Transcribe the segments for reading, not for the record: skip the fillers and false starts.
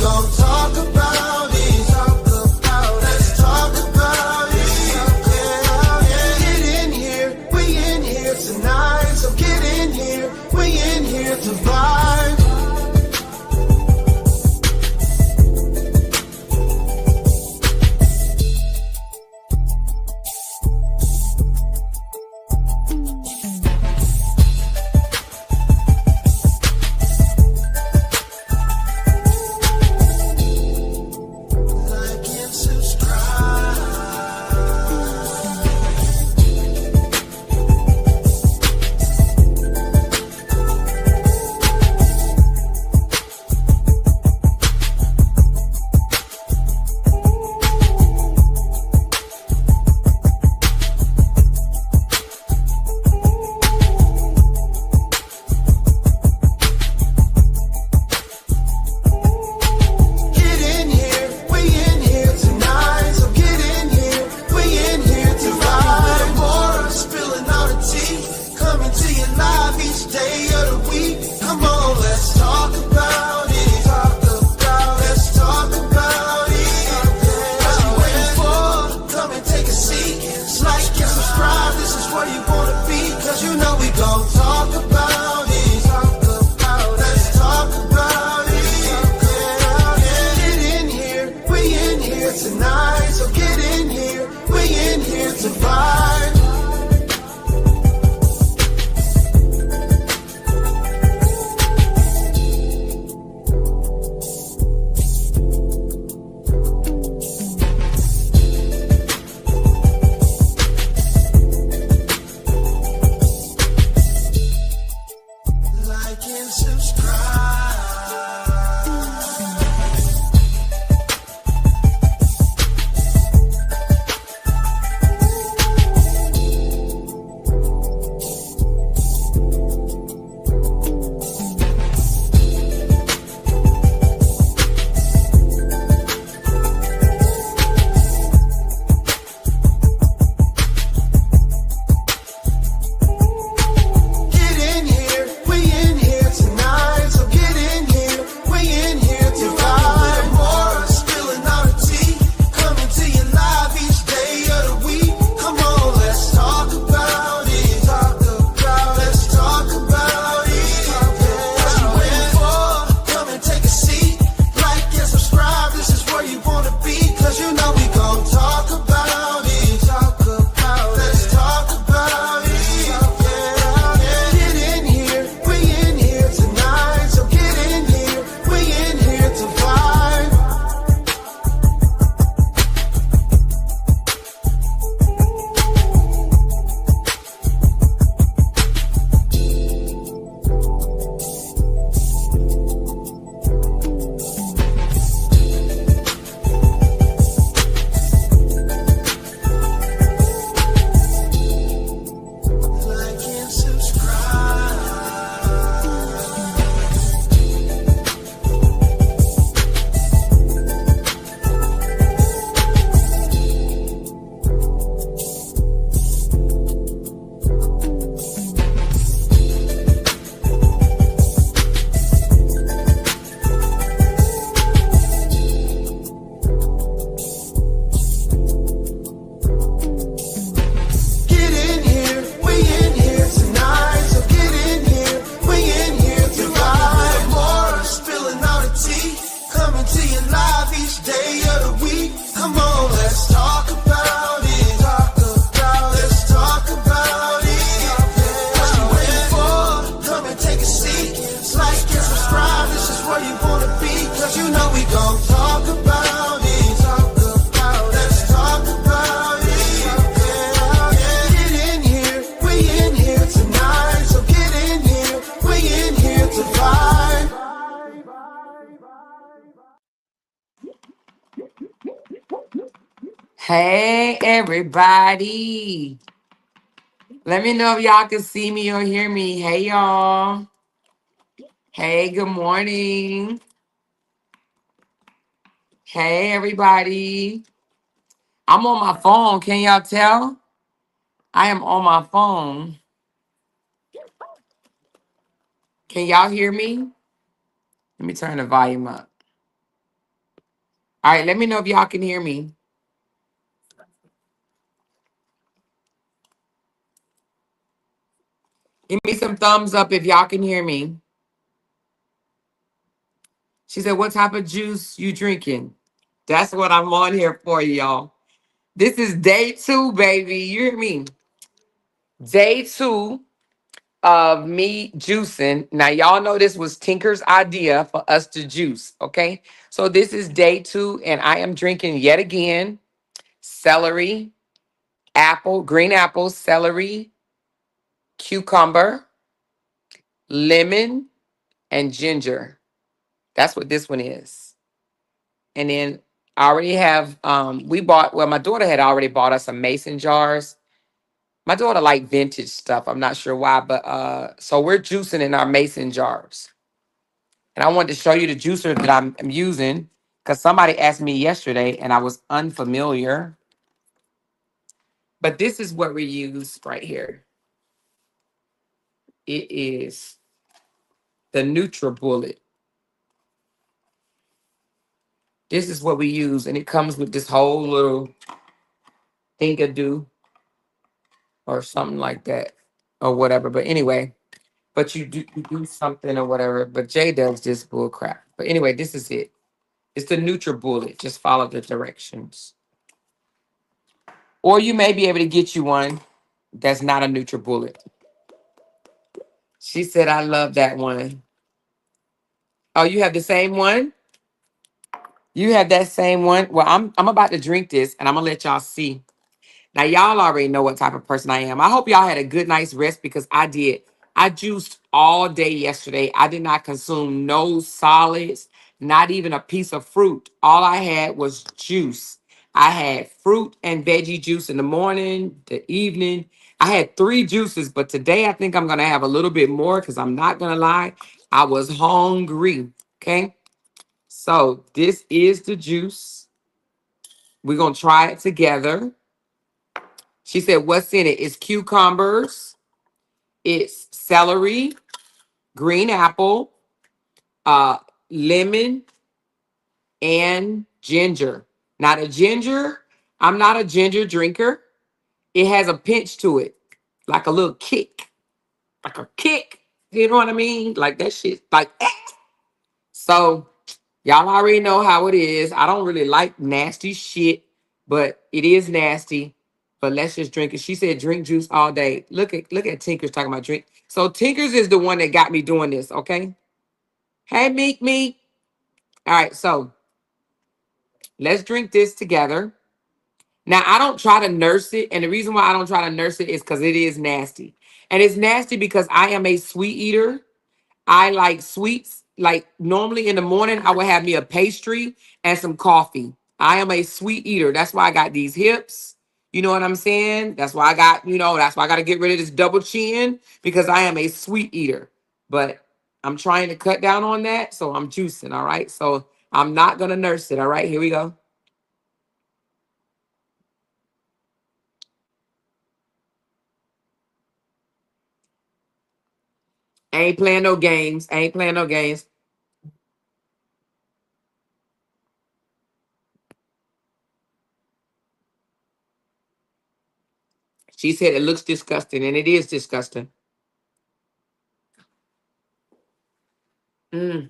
gon' talk about it. Let's talk about it. Get in here, we in here tonight. So get in here, we in here to vibe. Hey, everybody. Let me know if y'all can see me or hear me. Hey, y'all. Hey, good morning. Hey, everybody. I'm on my phone. Can y'all tell? I am on my phone. Can y'all hear me? Let me turn the volume up. All right, let me know if y'all can hear me. Give me some thumbs up if y'all can hear me. She said, what type of juice you drinking? That's what I'm on here for, y'all. This is day 2, baby. You hear me? Day 2 of me juicing. Now, y'all know this was Tinker's idea for us to juice, okay? So this is day 2, and I am drinking yet again celery, apple, green apple, celery, cucumber, lemon, and ginger. That's what this one is. And then I already have my daughter had already bought us some mason jars. My daughter like vintage stuff. I'm not sure why, but so we're juicing in our mason jars. And I wanted to show you the juicer that I'm using because somebody asked me yesterday and I was unfamiliar. But this is what we use right here. It is the NutriBullet. This is what we use, and it comes with this whole little thingadoo or something like that or whatever. But anyway, but you do something or whatever. But Jay does this bull crap. But anyway, this is it. It's the NutriBullet. Just follow the directions. Or you may be able to get you one that's not a NutriBullet. She said, I love that one. Oh, you have the same one? You have that same one? Well, I'm about to drink this and I'm gonna let y'all see. Now, y'all already know what type of person I am. I hope y'all had a good night's rest because I did. I juiced all day yesterday. I did not consume no solids, not even a piece of fruit. All I had was juice. I had fruit and veggie juice in the morning, the evening. I had 3 juices, but today I think I'm going to have a little bit more because I'm not going to lie. I was hungry. Okay. So this is the juice. We're going to try it together. She said, what's in it? It's cucumbers, it's celery, green apple, uh, lemon, and ginger. Now, the ginger, I'm not a ginger drinker. It has a pinch to it, like a little kick, like a kick. You know what I mean? Like that shit, like that. So y'all already know how it is. I don't really like nasty shit, but it is nasty. But let's just drink it. She said drink juice all day. Look at Tinker's talking about drink. So Tinker's is the one that got me doing this, okay? Hey, Meek Meek. All right, so let's drink this together. Now, I don't try to nurse it, and the reason why I don't try to nurse it is because it is nasty. And it's nasty because I am a sweet eater. I like sweets. Like normally in the morning, I would have me a pastry and some coffee. I am a sweet eater. That's why I got these hips. You know what I'm saying? That's why that's why I got to get rid of this double chin because I am a sweet eater. But I'm trying to cut down on that. So I'm juicing. All right. So I'm not going to nurse it. All right. Here we go. I ain't playing no games. I ain't playing no games. She said it looks disgusting, and it is disgusting. Mm.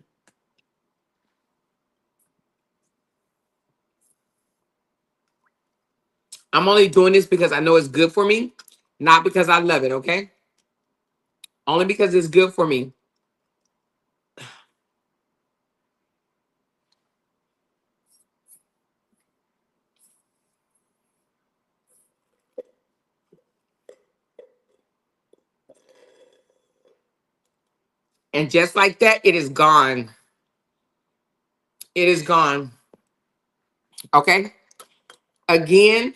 I'm only doing this because I know it's good for me, not because I love it, okay? Only because it's good for me. And just like that, it is gone. It is gone. Okay? Again,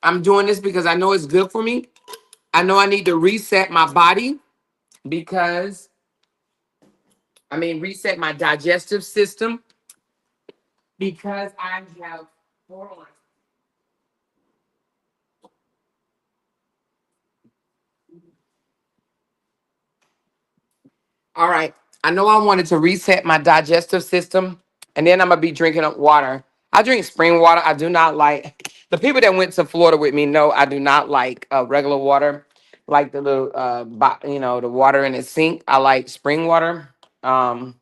I'm doing this because I know it's good for me. I know I need to reset my body because, reset my digestive system because I have, hold on. All right. I know I wanted to reset my digestive system, and then I'm gonna be drinking up water. I drink spring water. I do not like the people that went to Florida with me know I do not like regular water, like the little the water in the sink. I like spring water. Um,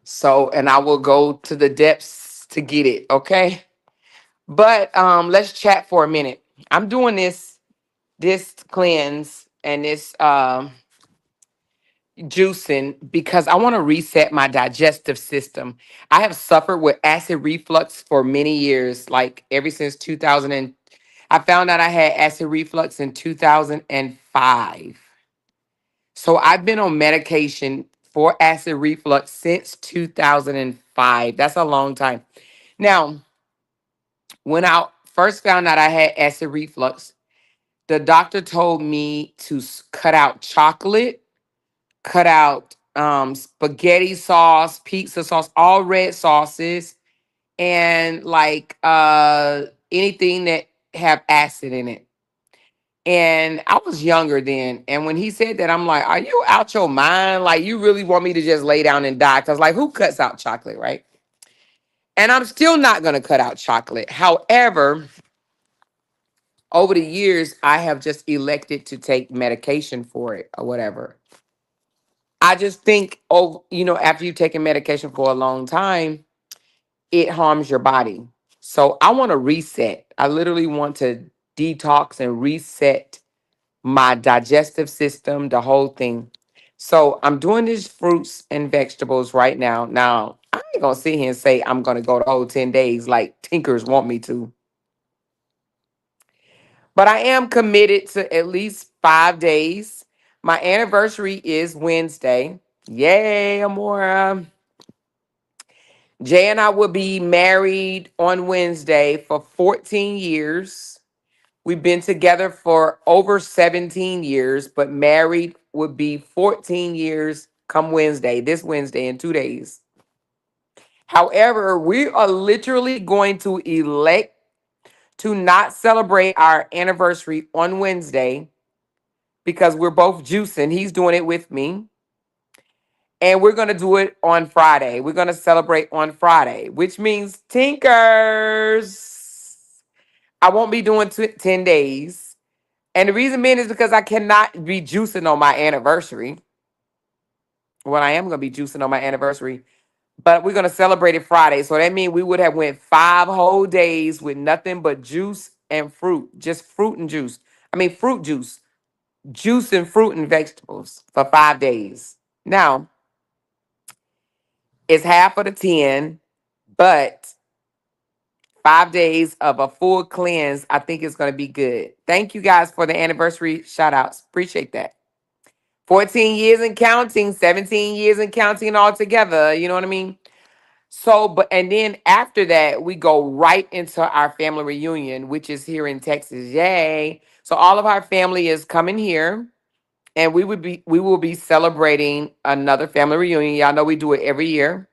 so and I will go to the depths to get it. Okay, but let's chat for a minute. I'm doing this cleanse and this juicing because I want to reset my digestive system. I have suffered with acid reflux for many years, like ever since 2000 and I found out I had acid reflux in 2005. So I've been on medication for acid reflux since 2005. That's a long time. Now, when I first found out I had acid reflux, the doctor told me to cut out chocolate, cut out spaghetti sauce, pizza sauce, all red sauces, and like anything that have acid in it. And I was younger then. And when he said that, I'm like, are you out your mind? Like, you really want me to just lay down and die? Because, like, who cuts out chocolate, right? And I'm still not going to cut out chocolate. However, over the years, I have just elected to take medication for it or whatever. I just think, oh, after you've taken medication for a long time, it harms your body. So I want to reset. I literally want to detox and reset my digestive system, the whole thing. So I'm doing these fruits and vegetables right now. Now, I ain't going to sit here and say I'm going to go the whole 10 days like Tinkers want me to. But I am committed to at least 5 days. My anniversary is Wednesday. Yay, Amora. Jay and I will be married on Wednesday for 14 years. We've been together for over 17 years, but married would be 14 years come Wednesday, this Wednesday in 2 days. However, we are literally going to elect to not celebrate our anniversary on Wednesday because we're both juicing. He's doing it with me. And we're going to do it on Friday. We're going to celebrate on Friday, which means Tinkers. I won't be doing 10 days. And the reason being is because I cannot be juicing on my anniversary. Well, I am going to be juicing on my anniversary, but we're going to celebrate it Friday. So that means we would have went 5 whole days with nothing but juice and fruit, just fruit and juice. I mean, fruit juice and fruit and vegetables for 5 days. Now, it's half of the 10, but 5 days of a full cleanse, I think it's going to be good. Thank you guys for the anniversary shout outs. Appreciate that. 14 years and counting, 17 years and counting all together. You know what I mean? So, and then after that, we go right into our family reunion, which is here in Texas. Yay. So all of our family is coming here. And we will be celebrating another family reunion. Y'all know we do it every year.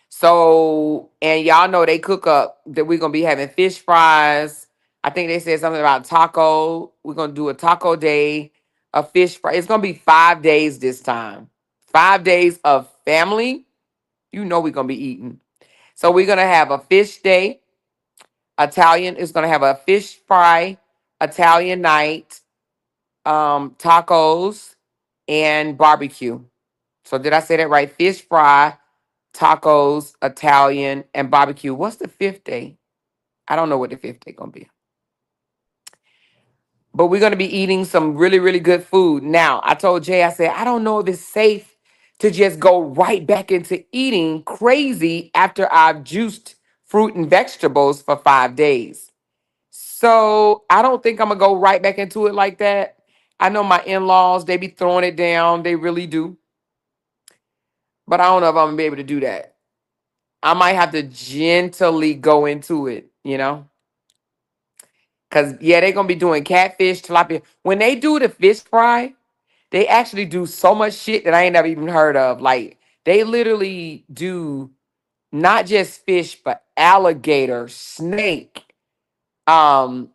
So, and y'all know they cook up that we're gonna be having fish fries. I think they said something about taco. We're gonna do a taco day, a fish fry. It's gonna be 5 days this time. 5 days of family. You know we're gonna be eating. So we're gonna have a fish day. Italian is gonna have a fish fry, Italian night, tacos, and barbecue. So did I say that right? Fish fry, tacos, Italian, and barbecue. What's the fifth day? I don't know what the fifth day gonna be. But we're gonna be eating some really, really good food. Now, I told Jay, I said, I don't know if it's safe to just go right back into eating crazy after I've juiced fruit and vegetables for 5 days. So I don't think I'm gonna go right back into it like that. I know my in-laws, they be throwing it down. They really do. But I don't know if I'm gonna be able to do that. I might have to gently go into it. Cause yeah, they're gonna be doing catfish, tilapia. When they do the fish fry, they actually do so much shit that I ain't never even heard of. Like they literally do not just fish, but alligator, snake, um,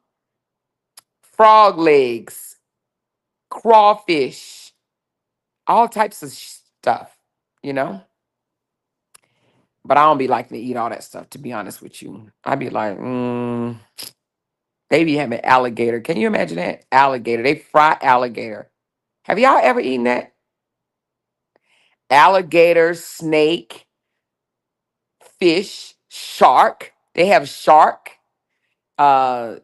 frog legs, crawfish, all types of stuff, you know? But I don't be liking to eat all that stuff, to be honest with you. I be like, they be having alligator. Can you imagine that? Alligator. They fry alligator. Have y'all ever eaten that? Alligator, snake, fish, shark. They have shark, uh,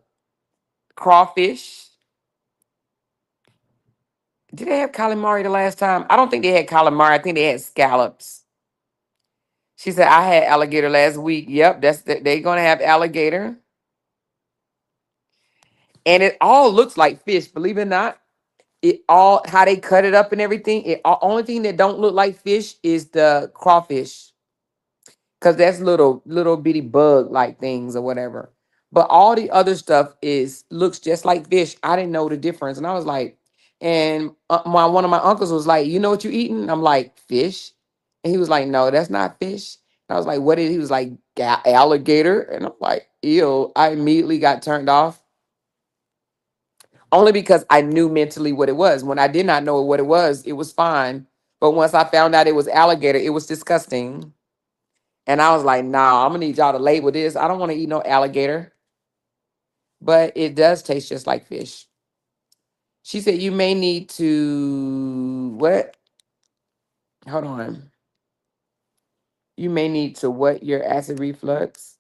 crawfish. Did they have calamari the last time? I don't think they had calamari. I think they had scallops. She said, I had alligator last week. Yep, they're gonna have alligator. And it all looks like fish, believe it or not. It all how they cut it up and everything. Only thing that don't look like fish is the crawfish. Cause that's little bitty bug like things or whatever. But all the other stuff is looks just like fish. I didn't know the difference, and I was like, and my one of my uncles was like, "You know what you eating?" I'm like, "Fish," and he was like, "No, that's not fish." And I was like, "What is?" He was like, "Alligator," and I'm like, "Ew!" I immediately got turned off, only because I knew mentally what it was. When I did not know what it was fine. But once I found out it was alligator, it was disgusting. And I was like, nah, I'm gonna need y'all to label this. I don't want to eat no alligator, but it does taste just like fish. She said you may need to what? Hold on. You may need to what your acid reflux?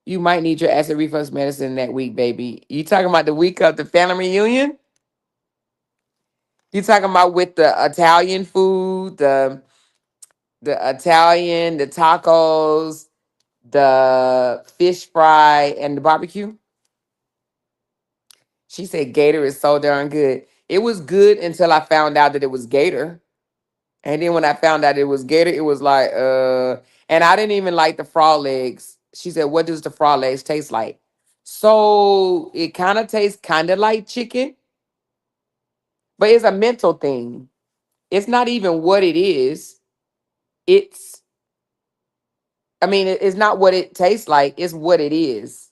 You might need your acid reflux medicine that week, baby. You talking about the week of the family reunion? You talking about with the Italian food, the Italian, the tacos, the fish fry, and the barbecue? She said Gator is so darn good. It was good until I found out that it was Gator. And then when I found out it was Gator, it was like, and I didn't even like the frog legs. She said, what does the frog legs taste like? So it kind of tastes kind of like chicken, but it's a mental thing. It's not even what it is. It's, I mean, it's not what it tastes like, it's what it is.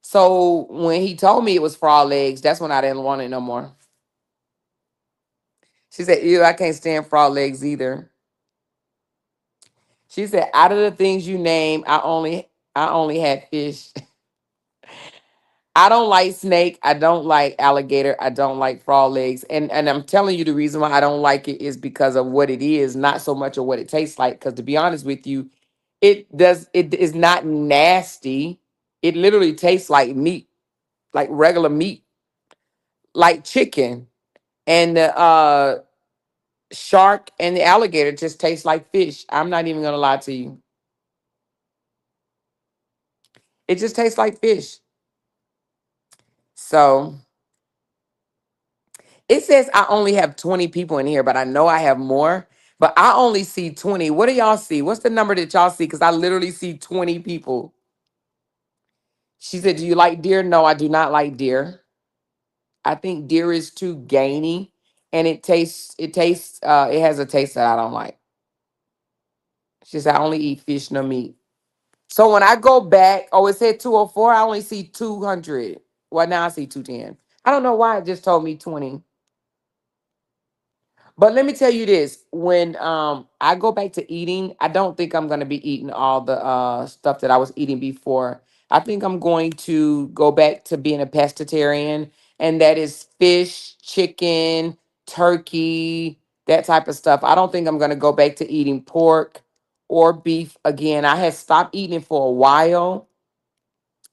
So when he told me it was frog legs, that's when I didn't want it no more. She said, ew, I can't stand frog legs either. She said, out of the things you name, I only had fish. I don't like snake. I don't like alligator. I don't like frog legs. And I'm telling you the reason why I don't like it is because of what it is, not so much of what it tastes like. Because to be honest with you, it is not nasty. It literally tastes like meat, like regular meat, like chicken. And the shark and the alligator just taste like fish. I'm not even gonna lie to you. It just tastes like fish. So it says I only have 20 people in here, but I know I have more. But I only see 20. What do y'all see? What's the number that y'all see? Because I literally see 20 people. She said, do you like deer? No, I do not like deer. I think deer is too gamey and it has a taste that I don't like. She said, I only eat fish, no meat. So when I go back, oh, it said 204. I only see 200. Well, now I see 210. I don't know why it just told me 20. But let me tell you this: when I go back to eating, I don't think I'm gonna be eating all the stuff that I was eating before. I think I'm going to go back to being a pescatarian, and that is fish, chicken, turkey, that type of stuff. I don't think I'm gonna go back to eating pork or beef again. I had stopped eating it for a while,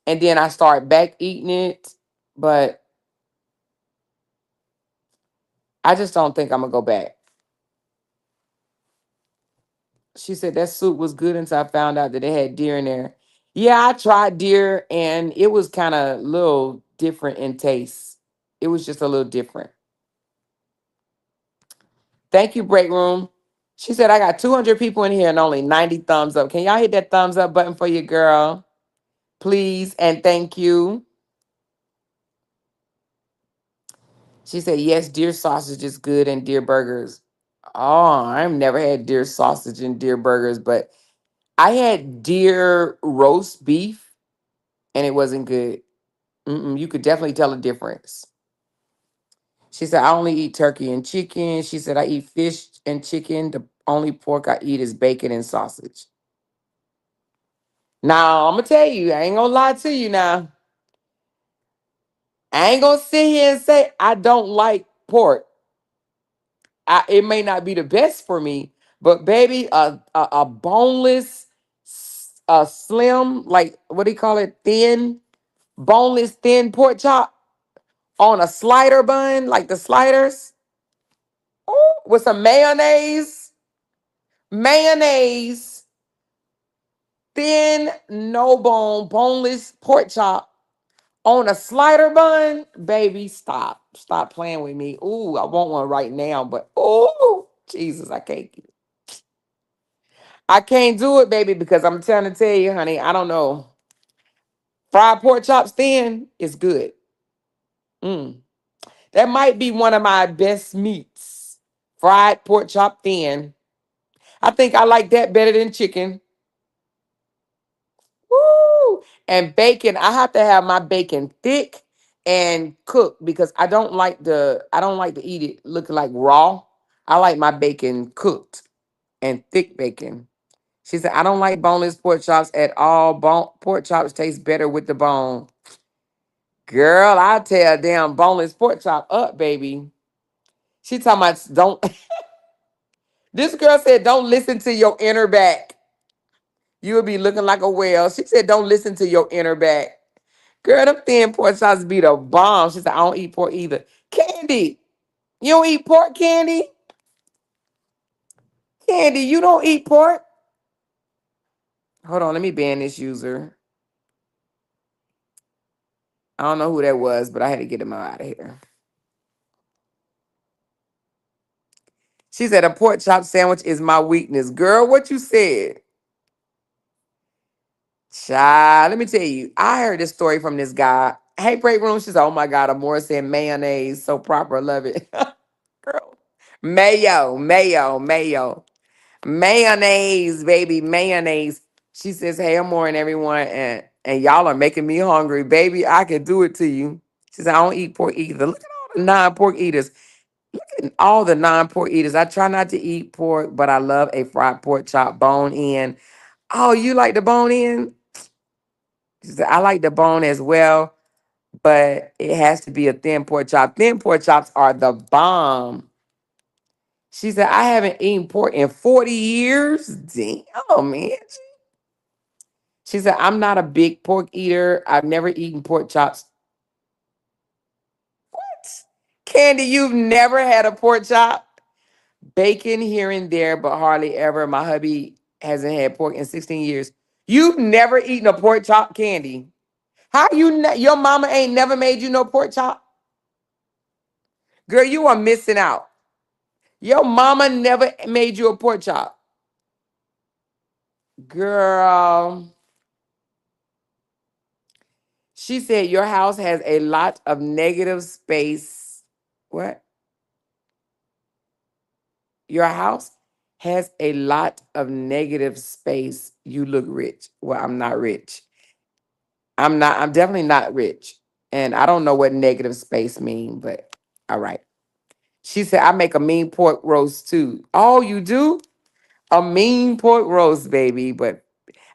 and then I started back eating it, but I just don't think I'm gonna go back. She said that soup was good until I found out that it had deer in there. Yeah, I tried deer and it was kind of little different in taste. It was just a little different. Thank you, break room. She said I got 200 people in here and only 90 thumbs up. Can y'all hit that thumbs up button for your girl, please? And thank you. She said yes, deer sausage is good and deer burgers. Oh, I've never had deer sausage and deer burgers, but I had deer roast beef and it wasn't good. You could definitely tell a difference. She said, I only eat turkey and chicken. She said, I eat fish and chicken. The only pork I eat is bacon and sausage. Now, I'm gonna tell you, I ain't gonna lie to you now. I ain't gonna sit here and say I don't like pork. It may not be the best for me, but baby, a boneless, a slim, like what do you call it, thin, boneless, thin pork chop on a slider bun, like the sliders, ooh, with some mayonnaise, thin, no bone, boneless pork chop on a slider bun, baby, stop playing with me. Ooh, I want one right now, but ooh, Jesus, I can't do it, baby, because I'm trying to tell you, honey, I don't know. Fried pork chops thin is good. Mm. That might be one of my best meats. Fried pork chop thin. I think I like that better than chicken. Woo! And bacon, I have to have my bacon thick and cooked because I don't like to eat it looking like raw. I like my bacon cooked and thick bacon. She said, I don't like boneless pork chops at all. Pork chops taste better with the bone. Girl, I tear a damn boneless pork chop up, baby. She talking about don't. This girl said, don't listen to your inner back. You will be looking like a whale. She said, don't listen to your inner back. Girl, them thin pork chops be the bomb. She said, I don't eat pork either. Candy, you don't eat pork, Candy? Candy, you don't eat pork? Hold on, let me ban this user. I don't know who that was, but I had to get him out of here. She said, a pork chop sandwich is my weakness. Girl, what you said? Child, let me tell you, I heard this story from this guy. Hey, break room. She said, oh my God, Amora said mayonnaise. So proper. Love it. Girl. Mayo. Mayonnaise, baby, mayonnaise. She says, hey, Amora and everyone. And y'all are making me hungry. Baby, I can do it to you. She said, I don't eat pork either. Look at all the non-pork eaters. All the non-pork eaters. I try not to eat pork, but I love a fried pork chop bone in. Oh, you like the bone in? She said, I like the bone as well, but it has to be a thin pork chop. Thin pork chops are the bomb. She said, I haven't eaten pork in 40 years. Damn, man. She said, I'm not a big pork eater. I've never eaten pork chops. What? Candy, you've never had a pork chop? Bacon here and there, but hardly ever. My hubby hasn't had pork in 16 years. You've never eaten a pork chop, Candy. How your mama ain't never made you no pork chop? Girl, you are missing out. Your mama never made you a pork chop. Girl. She said your house has a lot of negative space. What? Your house has a lot of negative space. You look rich. Well, I'm not rich. I'm definitely not rich. And I don't know what negative space mean, but all right. She said, I make a mean pork roast too. Oh, you do? A mean pork roast, baby. But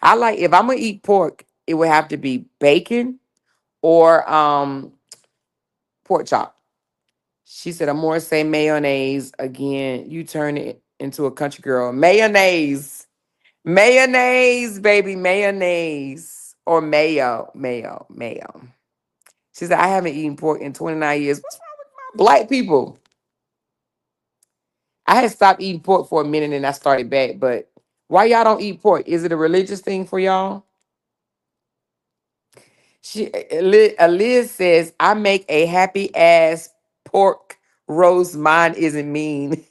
I like, if I'm gonna eat pork, it would have to be bacon or pork chop. She said, I'm more say mayonnaise again. You turn it into a country girl. Mayonnaise, baby, mayonnaise. Or mayo. She said, I haven't eaten pork in 29 years. What's wrong with my black people? I had stopped eating pork for a minute and I started back, but why y'all don't eat pork? Is it a religious thing for y'all? Liz says, I make a happy ass pork roast. Mine isn't mean.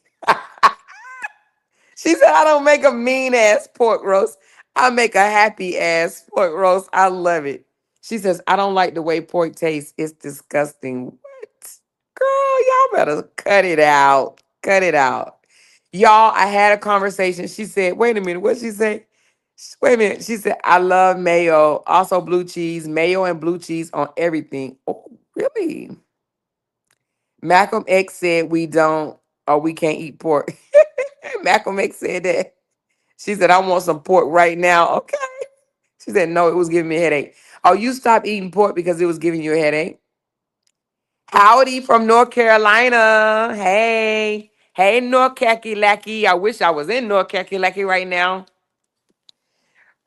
She said, I don't make a mean ass pork roast. I make a happy ass pork roast. I love it. She says, I don't like the way pork tastes. It's disgusting. What? Girl, y'all better cut it out. Cut it out. Y'all, I had a conversation. She said, wait a minute. What she say? Wait a minute. She said, I love mayo. Also blue cheese. Mayo and blue cheese on everything. Oh, really? Malcolm X said we don't or we can't eat pork. Malcolm X said that. She said, I want some pork right now. Okay. She said, no, it was giving me a headache. Oh, you stopped eating pork because it was giving you a headache? Howdy from North Carolina. Hey. Hey, North Kakalaki. I wish I was in North Kakalaki right now.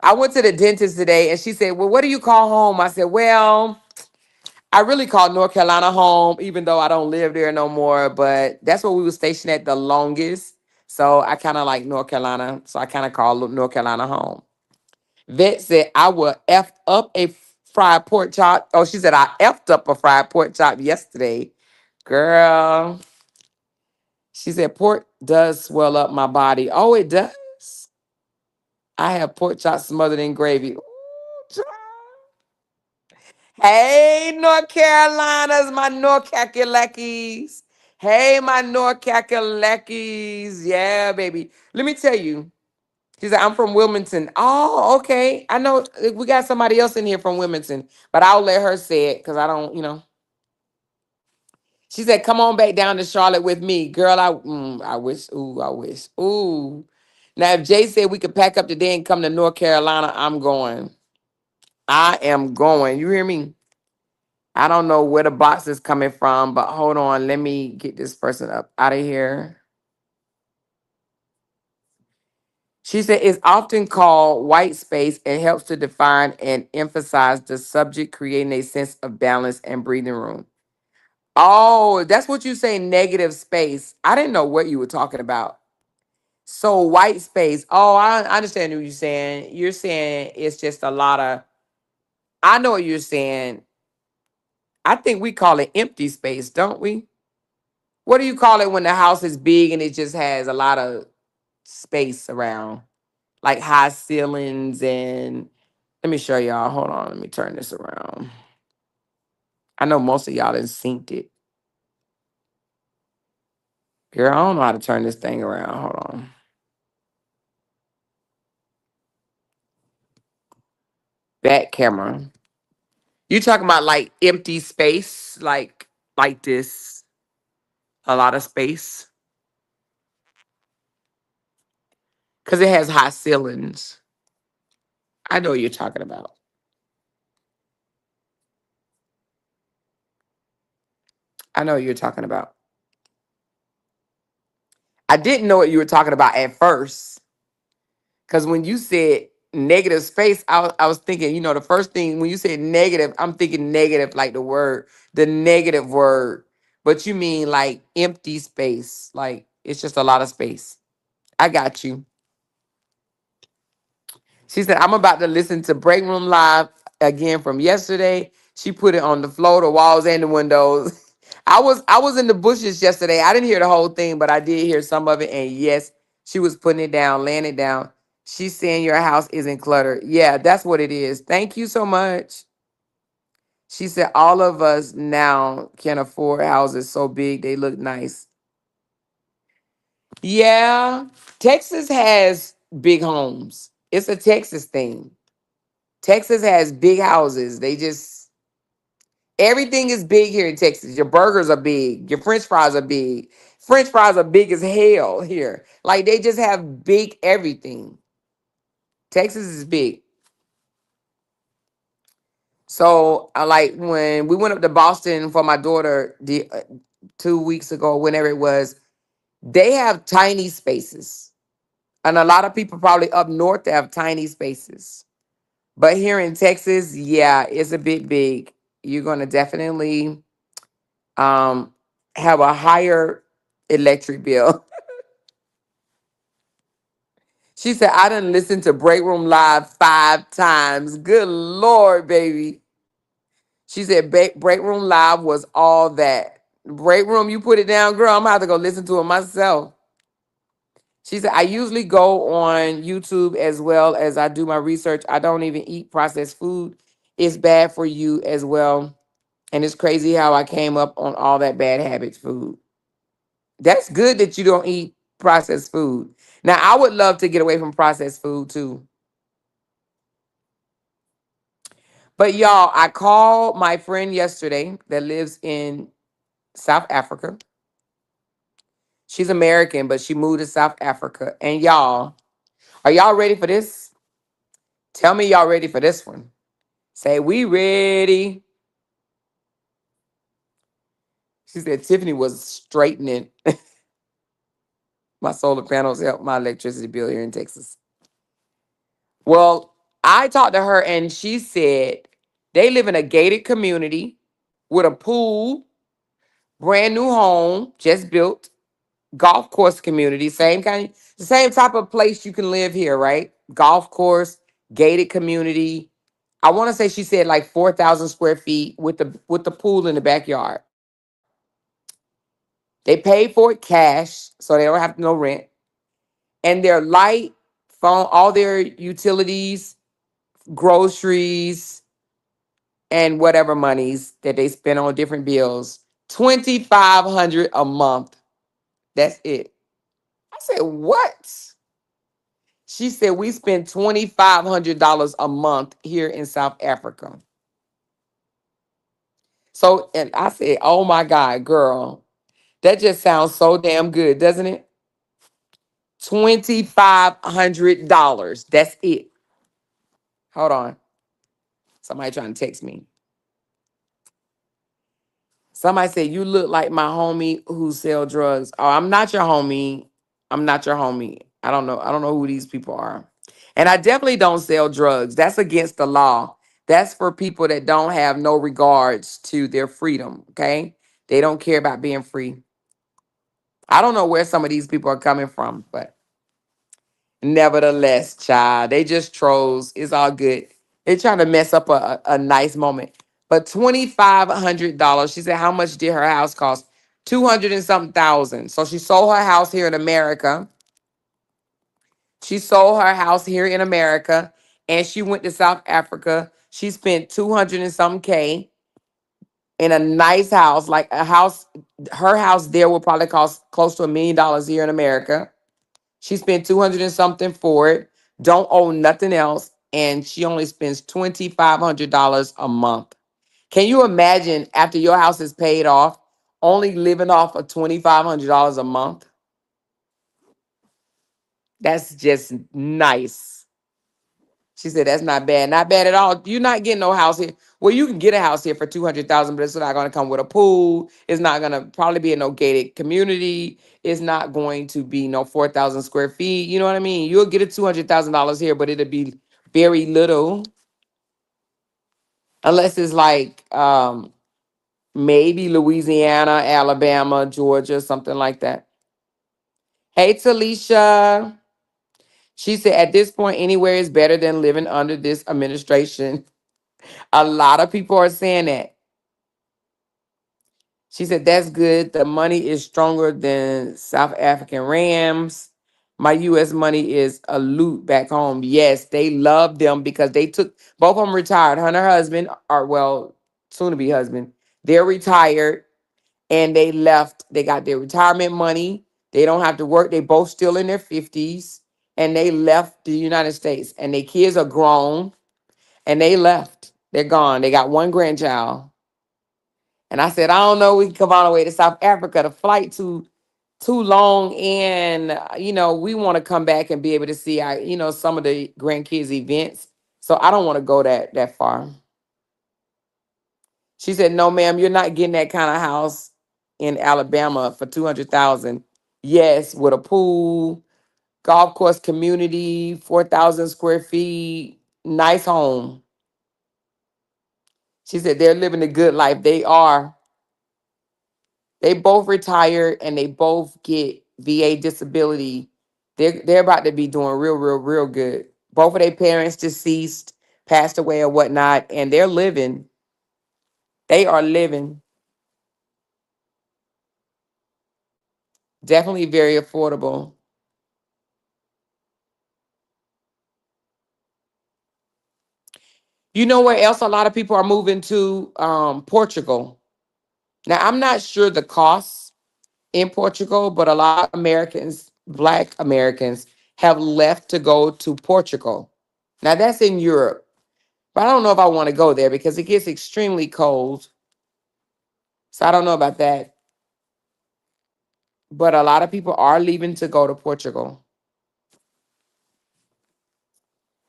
I went to the dentist today and she said, well, what do you call home? I said, well, I really call North Carolina home, even though I don't live there no more. But that's where we were stationed at the longest. So I kind of like North Carolina. So I kind of call North Carolina home. Vet said, I will F up a fried pork chop. Oh, she said, I F'd up a fried pork chop yesterday. Girl, she said, pork does swell up my body. Oh, it does. I have pork chops smothered in gravy. Ooh, child. Hey, North Carolinas, my North Kakalakis. Hey, my North Kakalakis. Yeah, baby. Let me tell you. She said, I'm from Wilmington. Oh, okay. I know we got somebody else in here from Wilmington, but I'll let her say it because I don't. She said, come on back down to Charlotte with me. Girl, I wish. Ooh, I wish. Ooh. Now, if Jay said we could pack up today and come to North Carolina, I'm going. I am going. You hear me? I don't know where the box is coming from, but hold on. Let me get this person up out of here. She said it's often called white space and helps to define and emphasize the subject, creating a sense of balance and breathing room. Oh, that's what you say, negative space. I didn't know what you were talking about. So white space. Oh, I understand what you're saying. You're saying it's just a lot of, I know what you're saying. I think we call it empty space, don't we? What do you call it when the house is big and it just has a lot of space around? Like high ceilings and let me show y'all. Hold on, let me turn this around. I know most of y'all done synced it. Girl, I don't know how to turn this thing around. Hold on. Back camera. You talking about like empty space, like this, a lot of space, because it has high ceilings. I know what you're talking about. I know what you're talking about. I didn't know what you were talking about at first. Because when you said negative space, I was thinking, the first thing when you said negative, I'm thinking negative, like the negative word. But you mean like empty space, like it's just a lot of space. I got you. She said, I'm about to listen to Break Room Live again from yesterday. She put it on the floor, the walls, and the windows. I was in the bushes yesterday. I didn't hear the whole thing, but I did hear some of it. And yes, she was putting it down, laying it down. She's saying your house isn't cluttered. Yeah, that's what it is. Thank you so much. She said all of us now can afford houses so big they look nice. Yeah, Texas has big homes. It's a Texas thing. Texas has big houses. Everything is big here in Texas. Your burgers are big. Your French fries are big. French fries are big as hell here. Like they just have big everything. Texas is big. So I like when we went up to Boston for my daughter 2 weeks ago, whenever it was, they have tiny spaces. And a lot of people probably up north have tiny spaces. But here in Texas, yeah, it's a bit big. You're gonna definitely um have a higher electric bill. She said, I done listened to Break Room Live 5 times. Good Lord, baby. She said, Break Room Live was all that. Break Room, you put it down, girl. I'm gonna have to go listen to it myself. She said, I usually go on YouTube as well as I do my research. I don't even eat processed food. It's bad for you as well. And it's crazy how I came up on all that bad habits food. That's good that you don't eat processed food. Now, I would love to get away from processed food too. But y'all, I called my friend yesterday that lives in South Africa. She's American, but she moved to South Africa. And y'all, are y'all ready for this? Tell me y'all ready for this one. Say, we ready. She said Tiffany was straightening my solar panels, help my electricity bill here in Texas. Well, I talked to her and she said they live in a gated community with a pool, brand new home, just built, golf course community, the same type of place you can live here, right? Golf course, gated community. I want to say she said like 4,000 square feet with the pool in the backyard. They paid for it cash, so they don't have no rent. And their light, phone, all their utilities, groceries, and whatever monies that they spend on different bills, 2,500 a month. That's it. I said, what? She said we spend $2,500 a month here in South Africa. So, and I said, oh my God, girl, that just sounds so damn good, doesn't it? $2,500. That's it. Hold on. Somebody trying to text me. Somebody said, you look like my homie who sell drugs. Oh, I'm not your homie. I'm not your homie. I don't know. I don't know who these people are. And I definitely don't sell drugs. That's against the law. That's for people that don't have no regards to their freedom. Okay. They don't care about being free. I don't know where some of these people are coming from, but nevertheless, child, they just trolls. It's all good. They're trying to mess up a nice moment. But $2,500. She said, how much did her house cost? 200 and something thousand. So she sold her house here in America. She sold her house here in America and she went to South Africa. She spent 200 and something K in a nice house, like a house. Her house there will probably cost close to $1 million here in America. She spent 200 and something for it, don't owe nothing else, and she only spends $2,500 a month. Can you imagine after your house is paid off, only living off of $2,500 a month? That's just nice. She said that's not bad. Not bad at all. You're not getting no house here. Well, you can get a house here for 200,000, but it's not going to come with a pool. It's not going to probably be in no gated community. It's not going to be no 4,000 square feet. You know what I mean? You'll get a $200,000 here, but it'll be very little. Unless it's like maybe Louisiana, Alabama, Georgia, something like that. Hey, Talisha. She said at this point, anywhere is better than living under this administration. A lot of people are saying that. She said, that's good. The money is stronger than South African Rams. My U.S. money is a loot back home. Yes, they love them because they took, both of them retired. Her and her husband are, well, soon to be husband. They're retired and they left. They got their retirement money. They don't have to work. They both still in their 50s and they left the United States. And their kids are grown and they left. They're gone. They got one grandchild. And I said, I don't know, we can come all the way to South Africa. The flight too long, and we want to come back and be able to see our, some of the grandkids events. So I don't want to go that far. She said, no, ma'am, you're not getting that kind of house in Alabama for 200,000. Yes, with a pool, golf course community, 4,000 square feet, nice home. She said they're living a good life. They are. They both retired and they both get VA disability. They're about to be doing real good. Both of their parents deceased, passed away or whatnot, and they're living. They are living. Definitely very affordable. You know where else a lot of people are moving to? Portugal. Now I'm not sure the costs in Portugal, but a lot of Americans, Black Americans, have left to go to Portugal. Now that's in Europe. But I don't know if I want to go there because it gets extremely cold. So I don't know about that. but a lot of people are leaving to go to Portugal.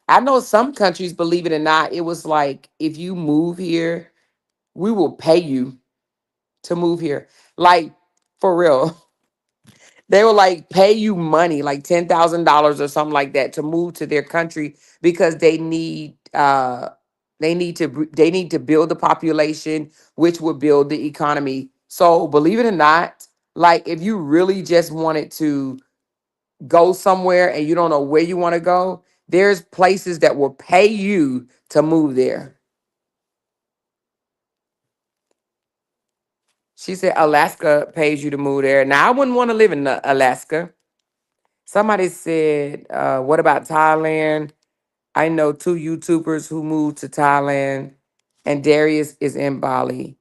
I know some countries, believe it or not, it was like if you move here, we will pay you to move here. Like for real. They will like pay you money, like $10,000 or something like that to move to their country because they need to build the population, which will build the economy. So believe it or not, like if you really just wanted to go somewhere and you don't know where you want to go, there's places that will pay you to move there. She said Alaska pays you to move there. Now I wouldn't want to live in Alaska. Somebody said, what about Thailand? I know two YouTubers who moved to Thailand, and Darius is in Bali.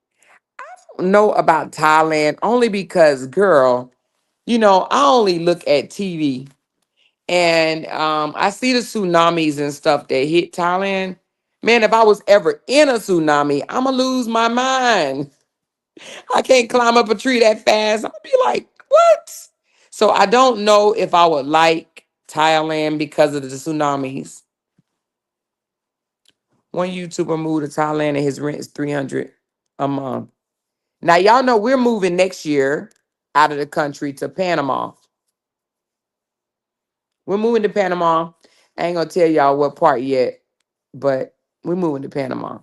Know about Thailand only because, girl, I only look at TV and I see the tsunamis and stuff that hit Thailand. Man, if I was ever in a tsunami, I'm gonna lose my mind. I can't climb up a tree that fast. I'm gonna be like, what? So I don't know if I would like Thailand because of the tsunamis. One YouTuber moved to Thailand and his rent is 300 a month. Now y'all know we're moving next year out of the country to Panama. We're moving to Panama. I ain't gonna tell y'all what part yet, but we're moving to Panama.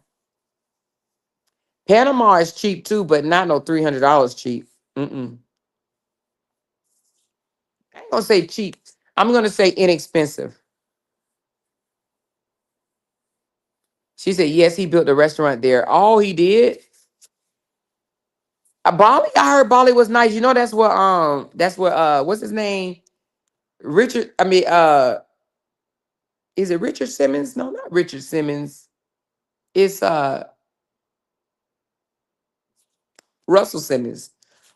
Panama is cheap too, but not no $300 cheap. Mm-mm. I ain't gonna say cheap. I'm gonna say inexpensive. She said yes, he built a restaurant there. Oh, he did. Bali, I heard Bali was nice. That's what what's his name? Richard. I mean, is it Richard Simmons? No, not Richard Simmons. It's Russell Simmons.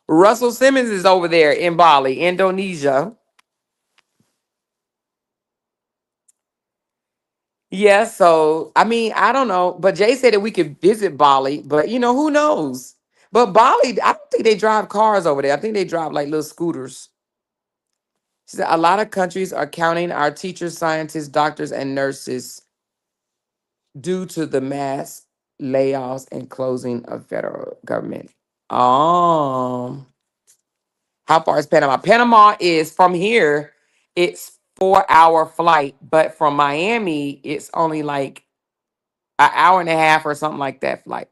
Russell Simmons is over there in Bali, Indonesia. Yeah, so I mean, I don't know, but Jay said that we could visit Bali, but who knows? But Bali, I don't think they drive cars over there. I think they drive like little scooters. She said a lot of countries are counting our teachers, scientists, doctors, and nurses due to the mass layoffs and closing of federal government. Um, how far is Panama? Panama is from here. It's 4 hour flight, but from Miami, it's only like an hour and a half or something like that flight.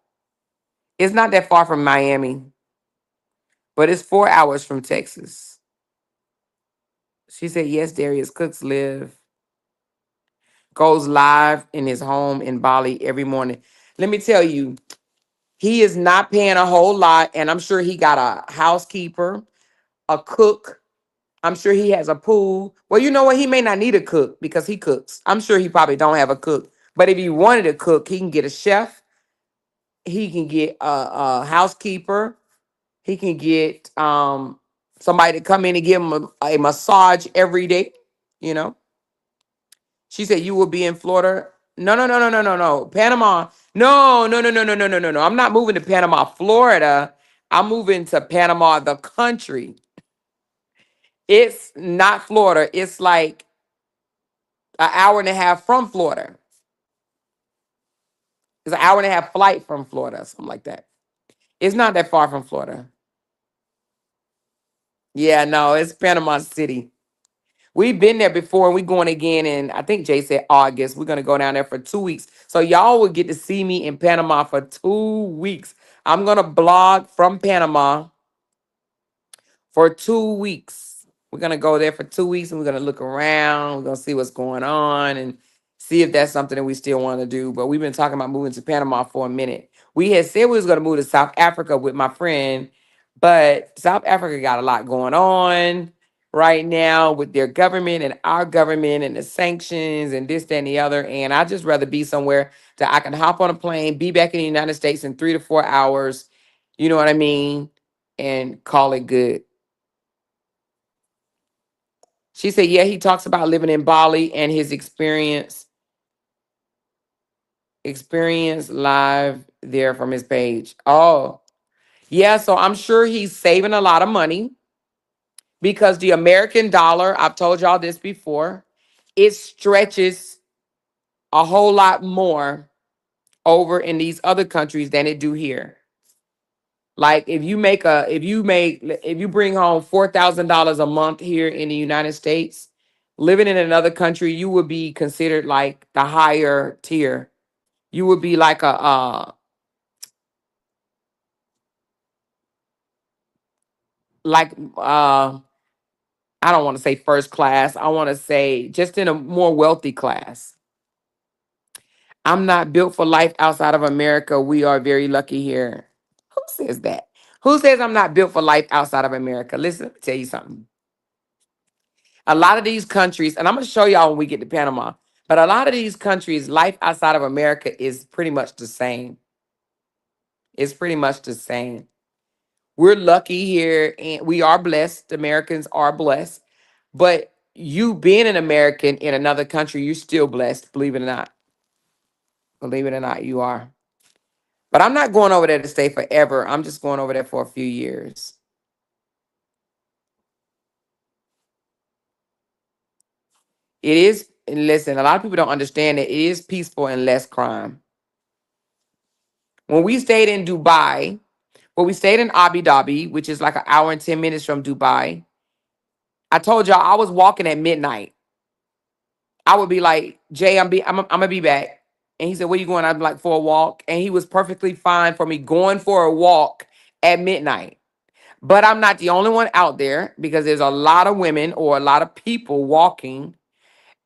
It's not that far from Miami, but it's 4 hours from Texas. She said, yes, Darius Cooks goes live in his home in Bali every morning. Let me tell you, he is not paying a whole lot, and I'm sure he got a housekeeper, a cook. I'm sure he has a pool. Well, you know what? He may not need a cook because he cooks. I'm sure he probably don't have a cook. But if he wanted a cook, he can get a chef. He can get a housekeeper. He can get somebody to come in and give him a massage every day. You know. She said you will be in Florida. No, no, no, no, no, no, no. Panama. No, no, no, no, no, no, no, no, no. I'm not moving to Panama, Florida. I'm moving to Panama, the country. It's not Florida. It's like an hour and a half from Florida. It's an hour and a half flight from Florida, something like that. It's not that far from Florida. Yeah, no, it's Panama City. We've been there before and we're going again in, I think Jay said August. We're going to go down there for 2 weeks. So y'all will get to see me in Panama for 2 weeks. I'm going to blog from Panama for 2 weeks. We're gonna go there for 2 weeks and we're gonna look around. We're gonna see what's going on and see if that's something that we still want to do. But we've been talking about moving to Panama for a minute. We had said we was gonna move to South Africa with my friend, but South Africa got a lot going on right now with their government and our government and the sanctions and this, that, and the other. And I just rather be somewhere that I can hop on a plane, be back in the United States in 3 to 4 hours. You know what I mean? And call it good. She said, yeah, he talks about living in Bali and his experience live there from his page. Oh, yeah. So I'm sure he's saving a lot of money. because the American dollar, I've told y'all this before, it stretches a whole lot more over in these other countries than it do here. Like if you bring home $4,000 a month here in the United States, living in another country, you would be considered like the higher tier. You would be like a like I don't want to say first class. I want to say just in a more wealthy class. I'm not built for life outside of America. We are very lucky here. Who says that? Who says I'm not built for life outside of America? Listen, let me tell you something. A lot of these countries, and I'm going to show y'all when we get to Panama, but a lot of these countries, life outside of America is pretty much the same. It's pretty much the same. We're lucky here and we are blessed. Americans are blessed. But you being an American in another country, you're still blessed, believe it or not. Believe it or not, you are. But I'm not going over there to stay forever. I'm just going over there for a few years. It is, and listen, a lot of people don't understand that it is peaceful and less crime. When we stayed in Dubai, well, we stayed in Abu Dhabi, which is like an hour and 10 minutes from Dubai. I told y'all I was walking at midnight. I would be like, Jay, I'm gonna be back. And he said, where you going? I'd be like, for a walk. And he was perfectly fine for me going for a walk at midnight. But I'm not the only one out there because there's a lot of women or a lot of people walking.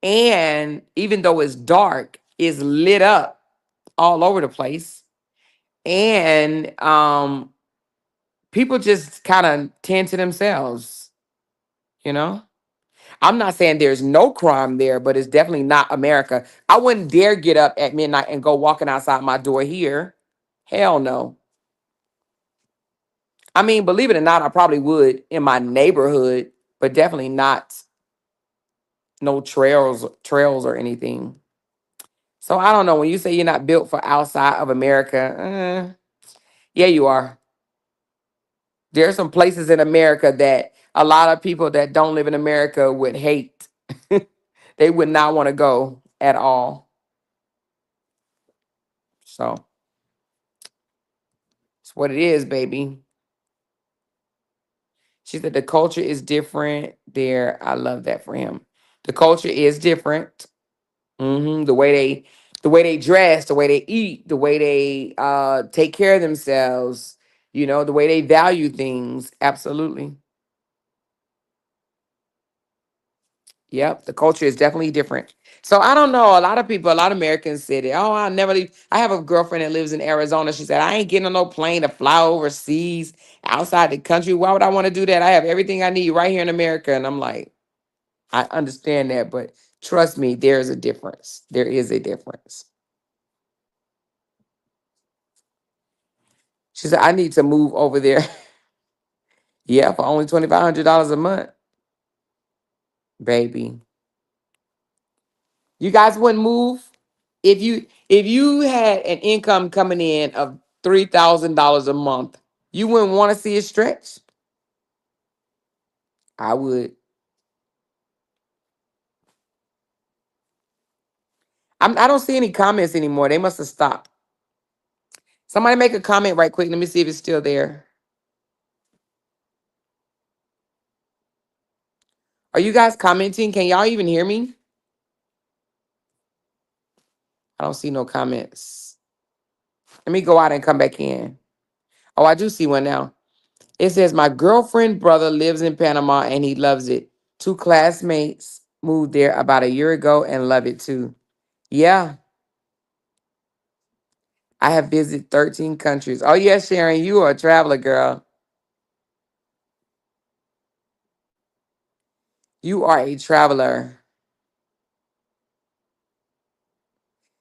And even though it's dark, it's lit up all over the place. And people just kind of tend to themselves, you know? I'm not saying there's no crime there, but it's definitely not America. I wouldn't dare get up at midnight and go walking outside my door here. Hell no. I mean, believe it or not, I probably would in my neighborhood, but definitely not no trails or anything. So I don't know. When you say you're not built for outside of America, yeah, you are. There are some places in America that a lot of people that don't live in America would hate. They would not want to go at all. So it's what it is, baby. She said the culture is different there. I love that for him. The culture is different. The way they dress, the way they eat, the way they take care of themselves, the way they value things. Absolutely. Yep, the culture is definitely different. So I don't know. A lot of Americans said it. Oh, I'll never leave. I have a girlfriend that lives in Arizona. She said, I ain't getting on no plane to fly overseas outside the country. Why would I want to do that? I have everything I need right here in America. And I'm like, I understand that, but trust me, there's a difference. There is a difference. She said, I need to move over there. Yeah, for only $2,500 a month, baby. You guys wouldn't move if you had an income coming in of $3,000 a month. You wouldn't want to see it stretch. I would. I don't see any comments anymore. They must have stopped. Somebody make a comment right quick. Let me see if it's still there. Are you guys commenting? Can y'all even hear me? I don't see no comments. Let me go out and come back in. Oh, I do see one now. It says, my girlfriend brother lives in Panama and he loves it. Two classmates moved there about a year ago and love it too. Yeah, I have visited 13 countries. Oh, yes, Sharon, you are a traveler, girl. You are a traveler.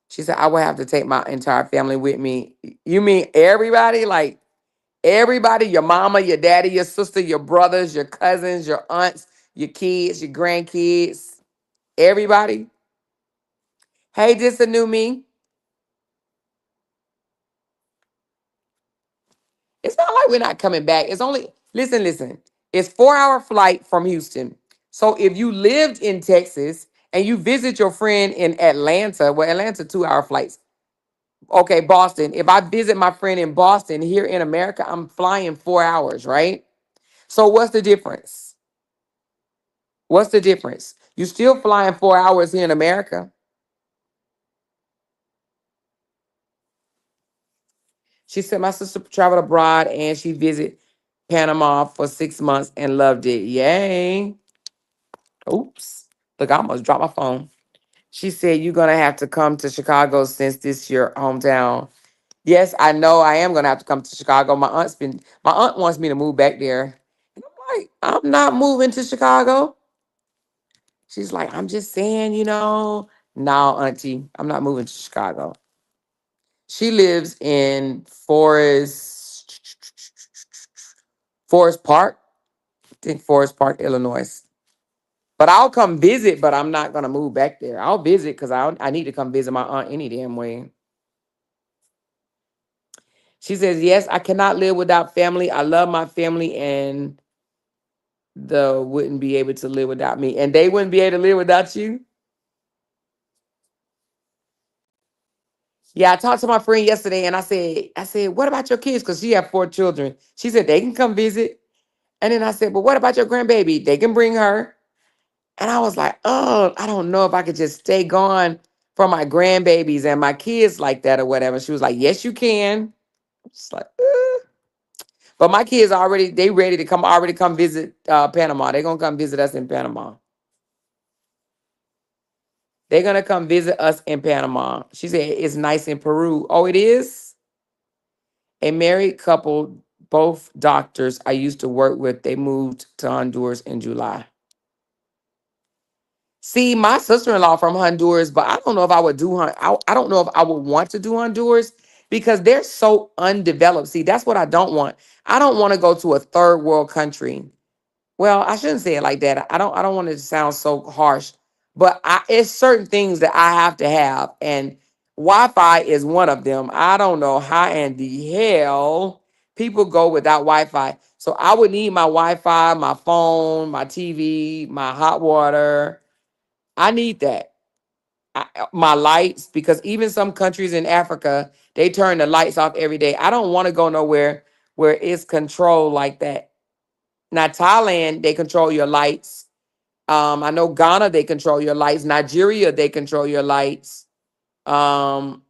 She said, I will have to take my entire family with me. You mean everybody? Like everybody, your mama, your daddy, your sister, your brothers, your cousins, your aunts, your kids, your grandkids, everybody? Hey, this a new me. It's not like we're not coming back. It's only, listen. It's 4 hour flight from Houston. So if you lived in Texas and you visit your friend in Atlanta, well, Atlanta 2 hour flights. Okay, Boston. If I visit my friend in Boston here in America, I'm flying 4 hours, right? So what's the difference? What's the difference? You still flying 4 hours here in America. She said my sister traveled abroad and she visited Panama for 6 months and loved it. Yay. Oops. Look, I almost dropped my phone. She said you're gonna have to come to Chicago since this your hometown. Yes, I know I am gonna have to come to Chicago. My aunt wants me to move back there. And I'm like, I'm not moving to Chicago. She's like, I'm just saying, no, auntie, I'm not moving to Chicago. She lives in Forest Park. I think Forest Park, Illinois. But I'll come visit, but I'm not gonna move back there. I'll visit because I need to come visit my aunt any damn way. She says, yes, I cannot live without family. I love my family and the wouldn't be able to live without me. And they wouldn't be able to live without you. Yeah, I talked to my friend yesterday and I said, what about your kids? Because she have 4 children. She said they can come visit. And then I said, but what about your grandbaby? They can bring her. And I was like, oh, I don't know if I could just stay gone for my grandbabies and my kids like that or whatever. She was like, yes, you can. It's like, but my kids they ready to already come visit Panama. They're gonna come visit us in Panama. They're gonna come visit us in Panama. She said it's nice in Peru. Oh, it is? A married couple, both doctors I used to work with, they moved to Honduras in July. See, my sister-in-law from Honduras, but I don't know if I would I don't know if I would want to do Honduras because they're so undeveloped. See, that's what I don't want. I don't want to go to a third world country. Well, I shouldn't say it like that. I don't want it to sound so harsh, but it's certain things that I have to have, and Wi-Fi is one of them. I don't know how in the hell people go without Wi-Fi. So I would need my Wi-Fi, my phone, my TV, my hot water. I need that. My lights, because even some countries in Africa, they turn the lights off every day. I don't want to go nowhere where it's controlled like that. Now, Thailand, they control your lights. I know Ghana, they control your lights. Nigeria, they control your lights. Um,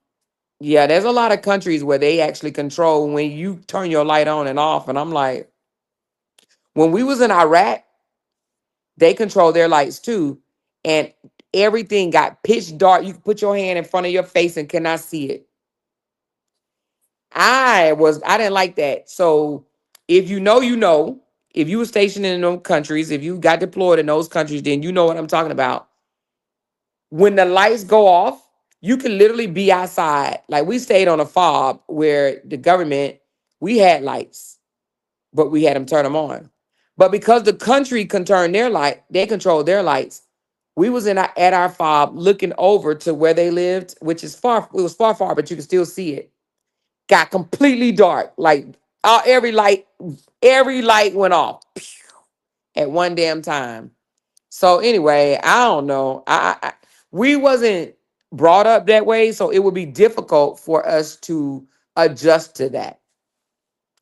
yeah, there's a lot of countries where they actually control when you turn your light on and off. And I'm like, when we was in Iraq, they control their lights too. And everything got pitch dark. You can put your hand in front of your face and cannot see it. I didn't like that. So if you know, you know. If you were stationed in those countries, if you got deployed in those countries, then you know what I'm talking about. When the lights go off, you can literally be outside. Like we stayed on a fob where the government, we had lights, but we had them turn them on. But because the country can turn their light, they control their lights. We was at our fob looking over to where they lived, which is far. It was far, but you can still see it. Got completely dark. Like every light went off at one damn time. So anyway, I don't know. We wasn't brought up that way, so it would be difficult for us to adjust to that.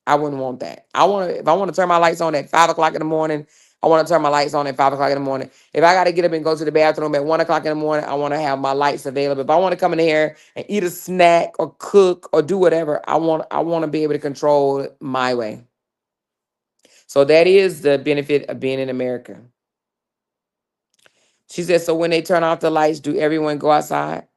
I wouldn't want that. If I want to turn my lights on at 5 o'clock in the morning, I want to turn my lights on at 5 o'clock in the morning. If I got to get up and go to the bathroom at 1 o'clock in the morning, I want to have my lights available. If I want to come in here and eat a snack or cook or do whatever, I want to be able to control it my way. So that is the benefit of being in America. She said, so when they turn off the lights, do everyone go outside?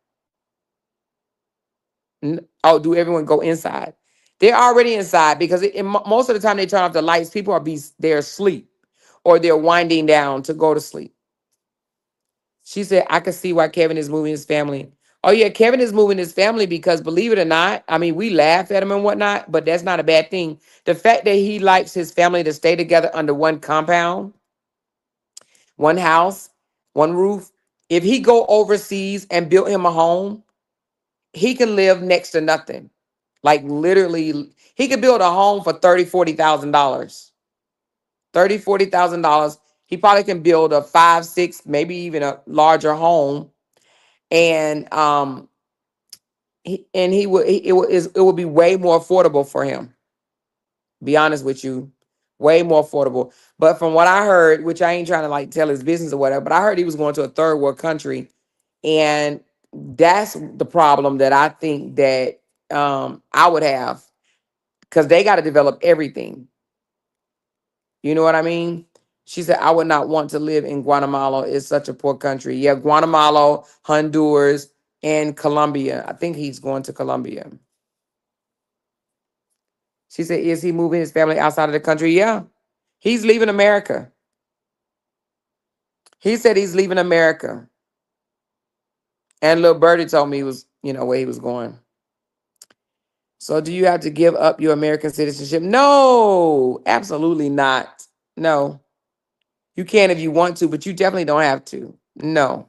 Oh, do everyone go inside? They're already inside because most of the time they turn off the lights, people they're asleep or they're winding down to go to sleep. She said, I can see why Kevin is moving his family. Oh yeah, Kevin is moving his family because believe it or not, I mean, we laugh at him and whatnot, but that's not a bad thing. The fact that he likes his family to stay together under one compound, one house, one roof. If he go overseas and built him a home, he can live next to nothing. Like literally, he could build a home for $30,000, $40,000. $40,000. He probably can build a 5, 6, maybe even a larger home. And he would it would be way more affordable for him. Be honest with you, way more affordable. But from what I heard, which I ain't trying to like tell his business or whatever, but I heard he was going to a third world country, and that's the problem that I think that I would have, because they got to develop everything. You know what I mean? She said, I would not want to live in Guatemala. It's such a poor country. Yeah, Guatemala, Honduras, and Colombia. I think he's going to Colombia. She said, is he moving his family outside of the country? Yeah. He's leaving America. He said he's leaving America. And little Birdie told me he was, where he was going. So do you have to give up your American citizenship? No, absolutely not. No. You can if you want to, but you definitely don't have to. No.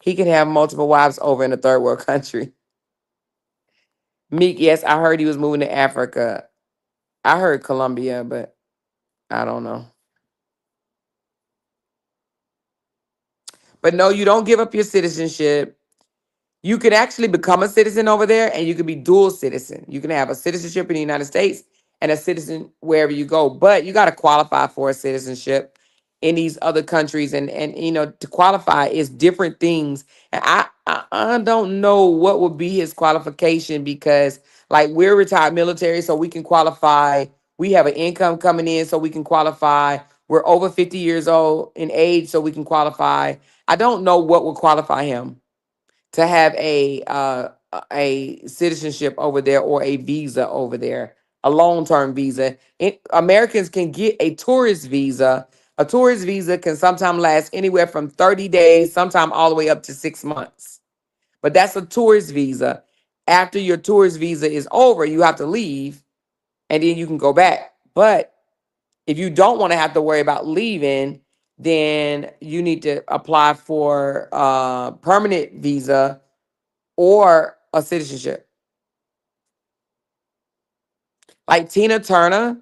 He can have multiple wives over in a third world country. Meek, yes, I heard he was moving to Africa. I heard Colombia, but I don't know. But no, you don't give up your citizenship. You can actually become a citizen over there, and you can be dual citizen. You can have a citizenship in the United States and a citizen wherever you go. But you got to qualify for a citizenship in these other countries, and to qualify is different things. And I don't know what would be his qualification, because like we're retired military, so we can qualify. We have an income coming in, so we can qualify. We're over 50 years old in age, so we can qualify. I don't know what would qualify him to have a citizenship over there, or a visa over there, a long-term visa. Americans can get a tourist visa. A tourist visa can sometimes last anywhere from 30 days, sometime all the way up to 6 months. But that's a tourist visa. After your tourist visa is over, you have to leave, and then you can go back. But if you don't want to have to worry about leaving, then you need to apply for a permanent visa or a citizenship. Like Tina Turner,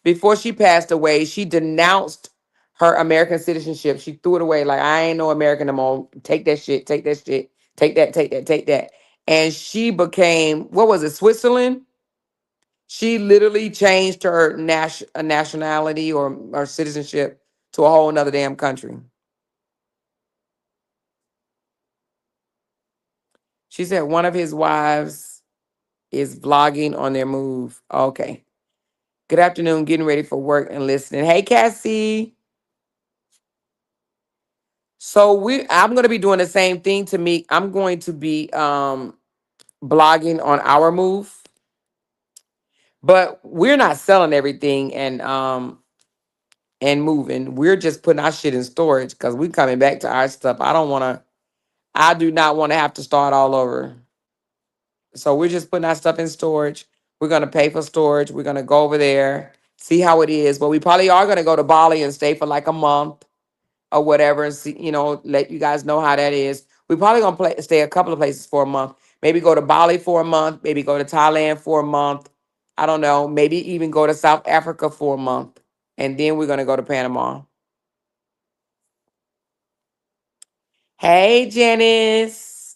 before she passed away, she denounced her American citizenship. She threw it away. Like, I ain't no American no more. Take that shit. Take that shit. Take that. Take that. Take that. And she became, what was it, Switzerland? She literally changed her nationality or citizenship to a whole nother damn country. She said one of his wives is vlogging on their move. Okay. Good afternoon, getting ready for work and listening. Hey, Cassie. So I'm going to be doing the same thing to me. I'm going to be blogging on our move, but we're not selling everything and moving. We're just putting our shit in storage because we're coming back to our stuff. I do not want to have to start all over. So we're just putting our stuff in storage. We're going to pay for storage. We're going to go over there, see how it is. But we probably are going to go to Bali and stay for like a month or whatever, and see, let you guys know how that is. We probably gonna stay a couple of places for a month. Maybe go to Bali for a month. Maybe go to Thailand for a month. I don't know. Maybe even go to South Africa for a month, and then we're gonna go to Panama. Hey, Janice.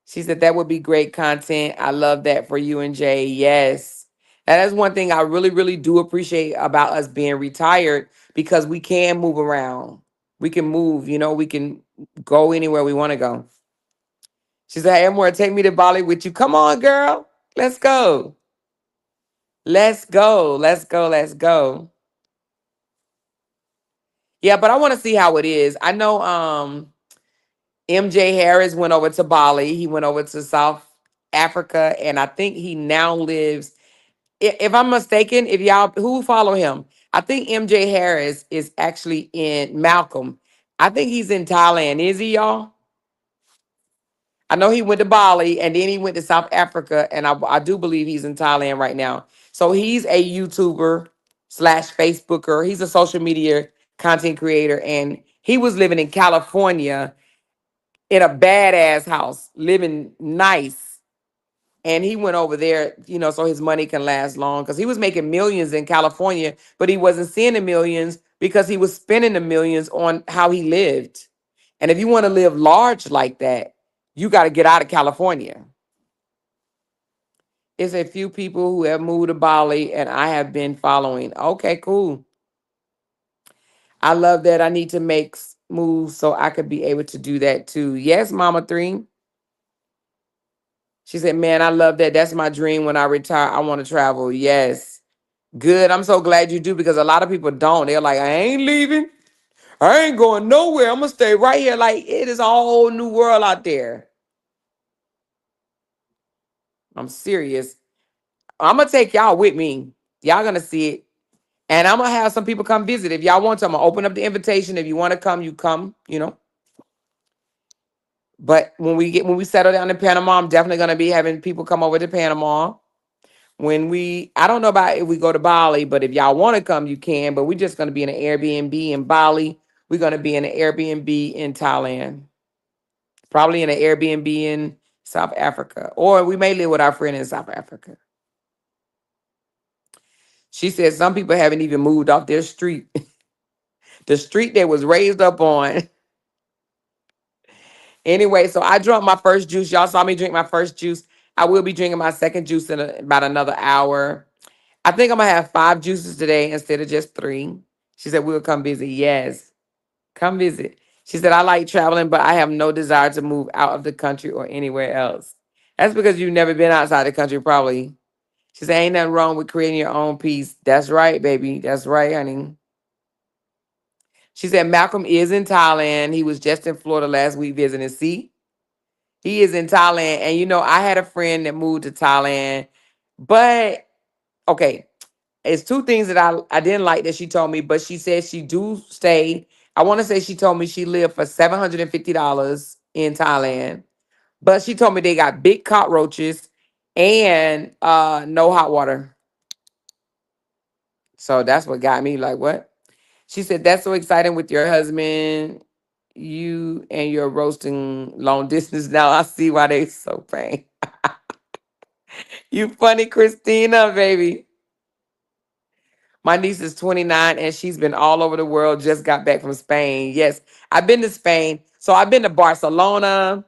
She said that would be great content. I love that for you and Jay. Yes. That is one thing I really, really do appreciate about us being retired, because we can move around. We can move, we can go anywhere we want to go. She said, hey, Amor, take me to Bali with you. Come on, girl. Let's go. Let's go. Let's go. Let's go. Yeah, but I want to see how it is. I know MJ Harris went over to Bali. He went over to South Africa, and I think he now lives, if I'm mistaken, if y'all who follow him, I think MJ Harris is actually in Malcolm. I think he's in Thailand. Is he, y'all? I know he went to Bali, and then he went to South Africa, and I do believe he's in Thailand right now. So he's a YouTuber slash Facebooker. He's a social media content creator, and he was living in California in a badass house, living nice. And he went over there, so his money can last long because he was making millions in California, but he wasn't seeing the millions because he was spending the millions on how he lived. And if you want to live large like that, you got to get out of California. It's a few people who have moved to Bali and I have been following. Okay, cool. I love that. I need to make moves so I could be able to do that too. Yes, Mama Three. She said, man, I love that. That's my dream when I retire. I want to travel. Yes. Good. I'm so glad you do because a lot of people don't. They're like, I ain't leaving. I ain't going nowhere. I'm going to stay right here. Like, it is a whole new world out there. I'm serious. I'm going to take y'all with me. Y'all going to see it. And I'm going to have some people come visit. If y'all want to, I'm going to open up the invitation. If you want to come, you come. But when we settle down in Panama, I'm definitely going to be having people come over to Panama. I don't know about if we go to Bali, but if y'all want to come, you can. But we're just going to be in an Airbnb in Bali. We're going to be in an Airbnb in Thailand, probably in an Airbnb in South Africa, or we may live with our friend in South Africa. She said some people haven't even moved off their street, the street they was raised up on. Anyway, so I drank my first juice. Y'all saw me drink my first juice. I will be drinking my second juice in about another hour. I think I'm gonna have 5 juices today instead of just 3. She said we'll come visit. Yes, come visit. She said I like traveling, but I have no desire to move out of the country or anywhere else. That's because you've never been outside the country, probably. She said ain't nothing wrong with creating your own peace. That's right, baby. That's right, honey. She said Malcolm is in Thailand. He was just in Florida last week visiting. See, he is in Thailand, and I had a friend that moved to Thailand, but okay. It's 2 things that I didn't like that she told me, but she said she do stay. I want to say she told me she lived for $750 in Thailand, but she told me they got big cockroaches and no hot water. So that's what got me like, what? She said that's so exciting with your husband, you and your roasting long distance. Now I see why they so pain. You funny, Christina, baby. My niece is 29 and she's been all over the world, just got back from Spain. Yes, I've been to Spain. So I've been to Barcelona,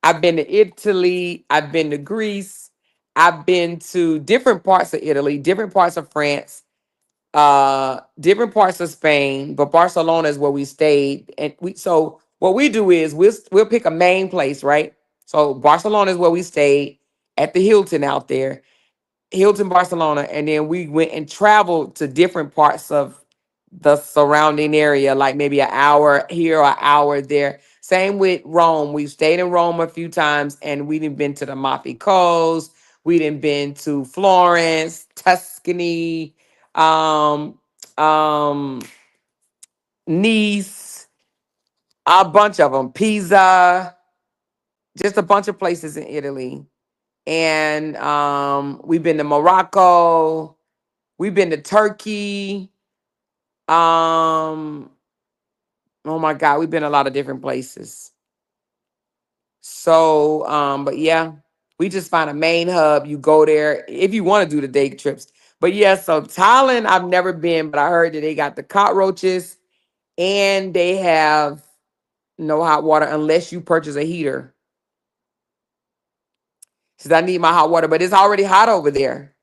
I've been to Italy, I've been to Greece, I've been to different parts of Italy, different parts of France, different parts of Spain, but Barcelona is where we stayed. And so what we do is we'll pick a main place, right? So Barcelona is where we stayed at the Hilton out there. Hilton, Barcelona, and then we went and traveled to different parts of the surrounding area, like maybe an hour here or an hour there. Same with Rome. We've stayed in Rome a few times, and we didn't been to the Amalfi Coast. We didn't been to Florence, Tuscany, um, um, Nice, a bunch of them, Pisa, just a bunch of places in Italy. And we've been to Morocco. We've been to Turkey. Um, oh my God, we've been a lot of different places. So, but yeah, we just find a main hub. You go there if you want to do the day trips. But yeah, so Thailand, I've never been, but I heard that they got the cockroaches and they have no hot water unless you purchase a heater. Says I need my hot water, but it's already hot over there.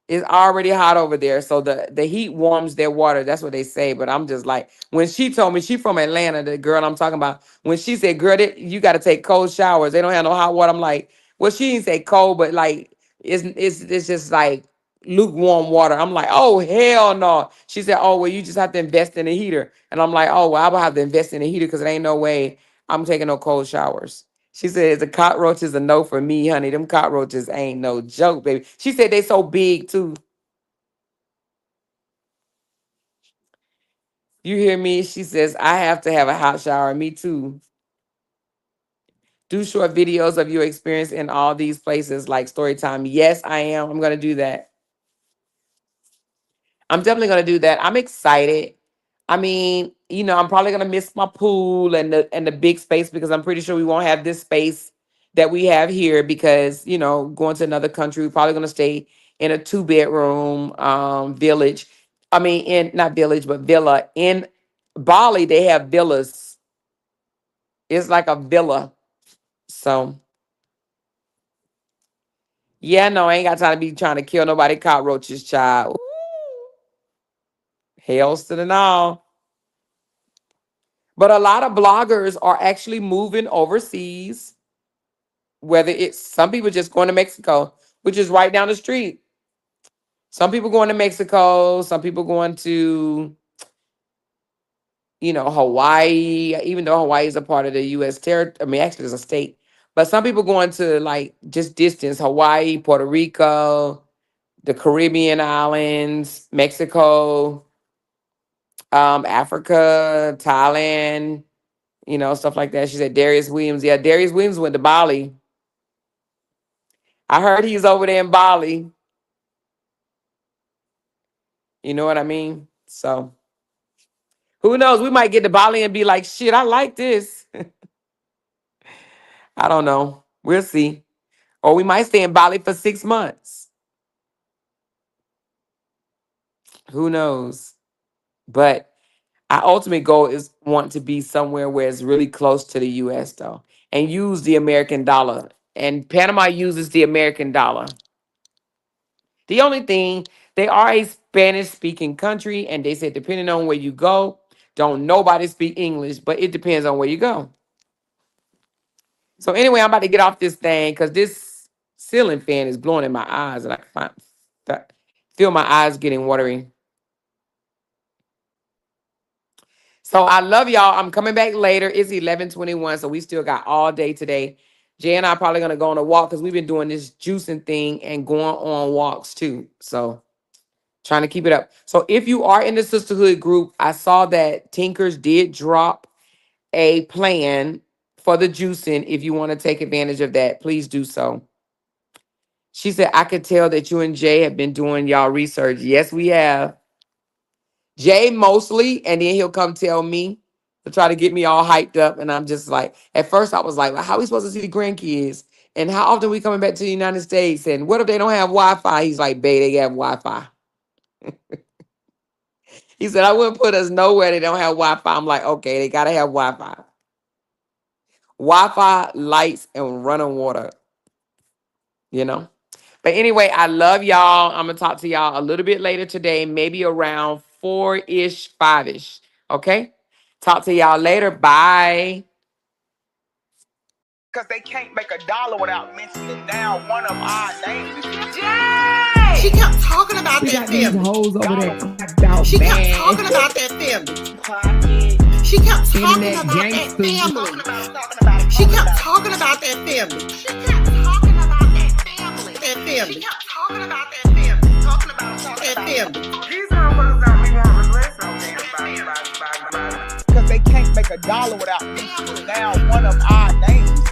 It's already hot over there. So the heat warms their water. That's what they say. But I'm just like, when she told me, she from Atlanta, the girl I'm talking about, when she said, girl, you got to take cold showers. They don't have no hot water. I'm like, well, she didn't say cold, but like, it's just like lukewarm water. I'm like, oh, hell no. She said, oh, well, you just have to invest in a heater. And I'm like, oh, well, I will have to invest in a heater because it ain't no way I'm taking no cold showers. She said the cockroaches a no for me, honey. Them cockroaches ain't no joke, baby. She said they so big too. You hear me? She says I have to have a hot shower. Me too. Do short videos of your experience in all these places like story time. Yes, I am. I'm gonna do that. I'm definitely gonna do that. I'm excited. I mean, I'm probably gonna miss my pool and the big space because I'm pretty sure we won't have this space that we have here because, going to another country, we're probably going to stay in a 2-bedroom village. I mean, not village, but villa. In Bali, they have villas. It's like a villa. So, yeah, no, I ain't got time to be trying to kill nobody cockroaches, child. Ooh, hells to the no. But a lot of bloggers are actually moving overseas, whether it's some people just going to Mexico, which is right down the street. Some people going to Mexico, some people going to, Hawaii, even though Hawaii is a part of the U.S. territory. I mean, actually, it's a state. But some people going to like just distance, Hawaii, Puerto Rico, the Caribbean islands, Mexico, Africa, Thailand, stuff like that. She said Darius Williams. Yeah, Darius Williams went to Bali. I heard he's over there in Bali. You know what I mean? So who knows? We might get to Bali and be like, shit, I like this. I don't know. We'll see. Or we might stay in Bali for 6 months. Who knows? But our ultimate goal is want to be somewhere where it's really close to the US though. And use the American dollar. And Panama uses the American dollar. The only thing, they are a Spanish speaking country, and they said depending on where you go, don't nobody speak English, but it depends on where you go. So anyway, I'm about to get off this thing because this ceiling fan is blowing in my eyes, and I can feel my eyes getting watery. So I love y'all. I'm coming back later. It's 11:21, so we still got all day today. Jay and I are probably gonna go on a walk because we've been doing this juicing thing and going on walks too. So trying to keep it up. So if you are in the sisterhood group, I saw that Tinkers did drop a plan for the juicing. If you want to take advantage of that, please do so. She said, I could tell that you and Jay have been doing y'all research. Yes, we have. Jay mostly, and then he'll come tell me to try to get me all hyped up. And I'm just like, at first I was like, well, how are we supposed to see the grandkids? And how often we coming back to the United States? And what if they don't have Wi-Fi? He's like, babe, they have Wi-Fi. He said, I wouldn't put us nowhere they don't have Wi-Fi. I'm like, okay, they got to have Wi-Fi. Wi-Fi, lights, and running water, But anyway, I love y'all. I'm going to talk to y'all a little bit later today, maybe around 4-ish, 5-ish. Okay? Talk to y'all later. Bye. Because they can't make a dollar without mentioning down one of our names. Jay! She kept talking about We that got these family. hoes over there. About, She kept man. talking about that family. She kept talking Internet about that gangsters. family. She kept talking about that family. She kept talking about that family. That family. She kept talking about that family. Talking about that family. These motherfuckers don't be wanting to listen. Because they can't make a dollar without mentioning down one of our names.